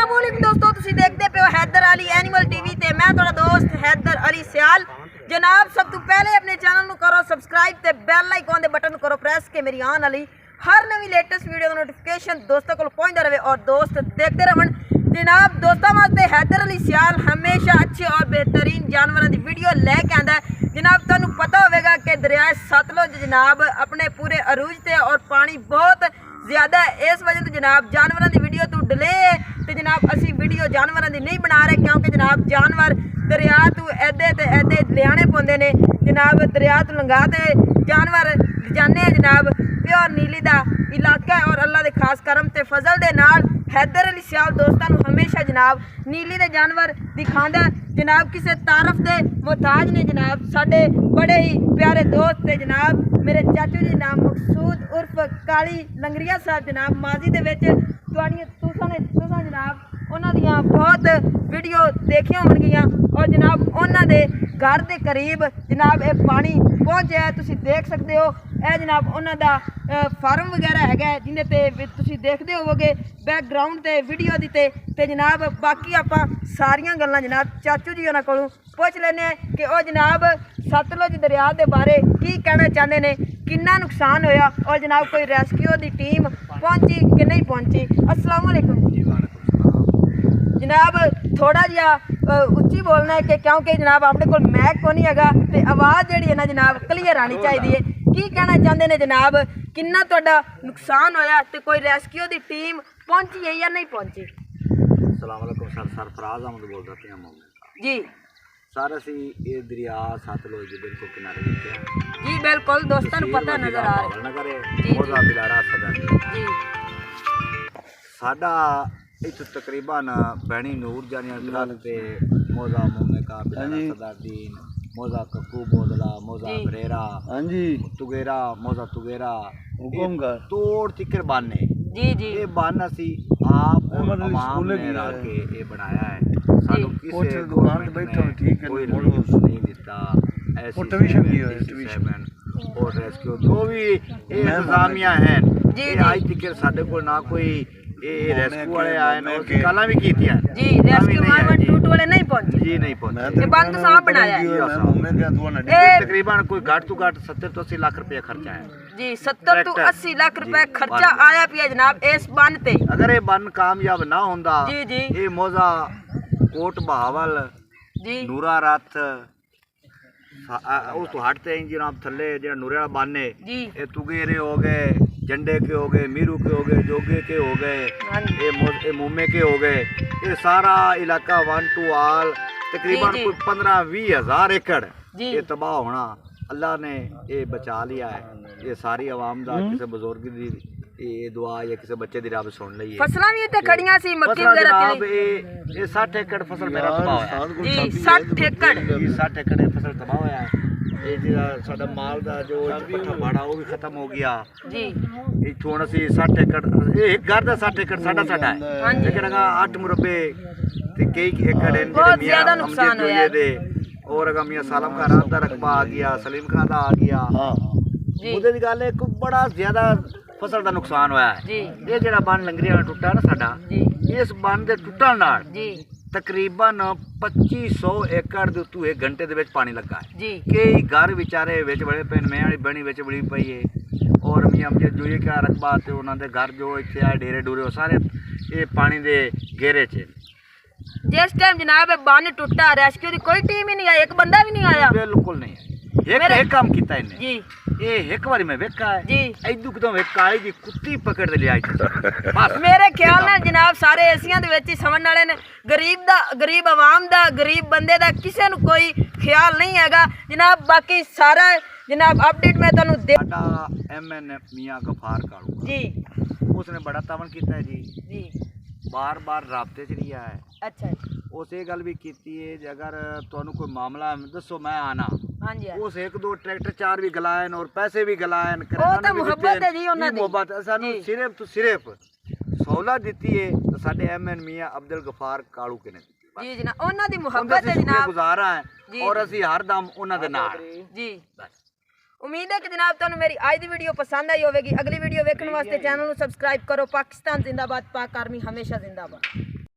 अस्सलामुअलैकुम दोस्तों, तुसी देखते पे हो हैदर अली एनिमल टीवी ते मैं तुहाडा दोस्त हैदर अली सियाल। जनाब सब तो पहले अपने चैनल नु करो सब्सक्राइब ते बेल आइकॉन दे बटन करो प्रेस के मेरी आने वाली हर नवी लेटेस्ट वीडियो का नोटिफिकेशन दोस्तों को पहुंचता रहे और दोस्त देखते रहन। जनाब दोस्तों वास्ते हैदर अली सियाल हमेशा अच्छे और बेहतरीन जानवरों की वीडियो लैके आंदा है। जनाब तुहानू पता होगा कि दरिया सतलुज जनाब अपने पूरे अरूज ते और पानी बहुत ज़्यादा है, इस वजह से जनाब जानवरों की वीडियो तो डिले है तो जनाब असी वीडियो जानवरों की नहीं बना रहे क्योंकि जनाब जानवर दरिया तो ऐदे ते ऐदे लियाने पौंदे ने। जनाब दरिया तो लंघा ते जानवर जाने जनाब प्योर नीली का इलाका है और अल्लाह के खास करम ते फजल दे नाल हैदर अली सियाल दोस्तों हमेशा जनाब नीली के जानवर दिखाता है। जनाब किसी तारफ के मुहताज ने जनाब साढ़े बड़े ही प्यारे दोस्त थे जनाब मेरे चाचू जी नाम मकसूद उर्फ काली लंगरिया साहब जनाब माजी दे विच तुसां जनाब उन्होंने बहुत वीडियो देखिया होणगियां और जनाब उन्होंने घर के करीब जनाब ये पानी पहुँचा है, तुसी देख सकते हो। यह जनाब उन्होंने फार्म वगैरह है जिन्हें ते तुसी देखते होवोगे बैकग्राउंड ते वीडियो दी ते जनाब बाकी आपां सारियां गल्लां जनाब चाचू जी उन्हां कोलों पुछ लैने कि वह जनाब सतलुज दरिया के बारे की कहना चाहते हैं, कितना नुकसान होया और जनाब कोई रेस्क्यू की टीम पहुंची कि नहीं पहुंची। अस्सलाम वालेकुम जनाब, थोड़ा जिहा उच्ची बोलना है कि क्योंकि जनाब अपने को मैक को नहीं है तो आवाज़ जी है ना जनाब क्लीयर आनी चाहिए। की कहना चाहते हैं जनाब, कितना तुहाडा नुकसान होया तो कोई रेस्क्यू की टीम पहुंची है या नहीं पहुंची। अस्सलाम वालेकुम सर, सरफराज अहमद बोल रहे हैं जी सर। असी ये दरिया सतलुज बिल्कुल किनारे बैठे हैं जी, बिल्कुल दोस्तों को पता नजर आ रहा है जी। साडा इत्थों तकरीबन बैनी नूर जानिया ते मोजा मोमेका सदादीन मोजा कक्कू बोदला मोजा बरेरा तुगेरा मोजा तुगेरा तोड़ तिकर बाने जी जी ये बन असी आप अवाम ने रल के ये बनाया है। सानू किसी गवर्नमेंट ने कोई रिलीफ नहीं दिता, ऐसी और रेस्क्यू जो भी इंतजामिया हैं ये आज तक साडे को ना कोई ये रेस्क्यू वाले आए ना कला भी की थी जी, रेस्क्यू मारवन टूट वाले नहीं पहुंचे जी, नहीं पहुंचे। ये बंद तो साहब बनाया है तकरीबन कोई घट तो घट 70 तो 80 लाख रुपया खर्चा है जी। 70 तो 80 लाख रुपए खर्चा आया पिया जनाब इस बन ते। अगर ये बन कामयाब ना होंदा जी जी ये मोजा कोट बहावल जी नूरा रथ उस तो हटते हैं जनाब थले जो नूरे वाला बन है जी, ये तुगेरे हो गए, झंडे के हो गए, मीरू के हो गए, जोगे के हो गए, ये मोमे के हो गए, ये सारा इलाका वन टू ऑल तकरीबन कोई 15-20 हज़ार एकड़ ये तबाह होना अल्लाह ने ये बचा लिया है। ये सारी आवाम दा किसी बुजुर्ग दी ये दुआ या किसी बच्चे दी रब सुन ली है। फसलां भी इत्थे खड़ियां सी मक्की वगैरह ये 60 एकड़ फसल मेरा तबाह होया जी। 60 एकड़ 60 एकड़ फसल तबाह होया है। ये जिहड़ा साडा माल दा जो पट्ठा बाड़ा वो भी खत्म हो गया जी। इत्थों असी 60 एकड़ ये एक घर दा 60 एकड़ साडा है लेकिन अगर 8 मुरब्बे ते कई एकड़ हैं बहुत ज्यादा नुकसान होया दे और अगर मियां सालम का रात दा रकबा आ गया, सलीम खान दा आ गया ਉਹਦੇ ਦੀ ਗੱਲ ਇੱਕ ਬੜਾ ਜ਼ਿਆਦਾ ਫਸਲ ਦਾ ਨੁਕਸਾਨ ਹੋਇਆ ਹੈ ਜੀ। ਇਹ ਜਿਹੜਾ ਬੰਨ ਲੰਗਰੀਆਂ ਨਾਲ ਟੁੱਟਾ ਨਾ ਸਾਡਾ ਜੀ, ਇਸ ਬੰਨ ਦੇ ਟੁੱਟਣ ਨਾਲ ਜੀ ਤਕਰੀਬਨ 2500 ਏਕੜ ਦੇ ਉੱਤੇ ਇੱਕ ਘੰਟੇ ਦੇ ਵਿੱਚ ਪਾਣੀ ਲੱਗਾ ਹੈ जी ਕਈ ਘਰ ਵਿਚਾਰੇ ਵਿੱਚ ਬੜੇ ਪਏ ਮੈਂ ਵਾਲੀ ਬਣੀ ਵਿੱਚ ਬੜੀ ਪਈ ਹੈ ਔਰ ਮੀਆਂ ਜੇ ਜੋਏ ਕਾ ਰਕਬਾ ਤੇ ਉਹਨਾਂ ਦੇ ਘਰ ਜੋ ਇੱਥੇ ਆ ਡੇਰੇ ਡੂਰੇ ਉਹ ਸਾਰੇ ਇਹ ਪਾਣੀ ਦੇ घेरे 'ਚ। जिस टाइम जनाब बन टूटा रेस्क्यू की कोई टीम ही नहीं आई, एक बंदा भी नहीं आया। बिल्कुल नहीं एक काम किया इन्हें जी, ये एक बारी मैं वेखा है जी इदू कदों वे काली दी कुत्ती पकड़ दे लिया बस मेरे ख्याल नाल जनाब सारे एसियां दे विच ही समझण वाले ने गरीब आवाम दा गरीब बंदे दा किसे नूं कोई ख्याल नहीं हैगा जनाब। बाकी सारा जनाब अपडेट मैं तुहानूं दे MN मियां गफार कालू जी उसने बड़ा तावन किया है जी बार बार राबते च लिया है। अच्छा उस ये गल भी की है जे अगर तुहानूं कोई मामला दसो मैं आना हाँ जी उस एक दो ट्रैक्टर चार भी गलायन और पैसे भी गलायन मुहब्बत है जी उन्हां दी मुहब्बत सानू सिर्फ तो सिर्फ सहूलत दी है तो साडे MN मियां अब्दुल गफार कालू के ने जी जनाब उन्हां दी मुहब्बत है जनाब गुजारा है और असी हर दम उन्हां दे नाल जी। उम्मीद है कि जनाब तुहानूं मेरी आज दी वीडियो पसंद आई होगी। अगली वीडियो वेखण वास्ते चैनल नूं सबसक्राइब करो। पाकिस्तान जिंदाबाद, पाक आर्मी हमेशा जिंदाबाद।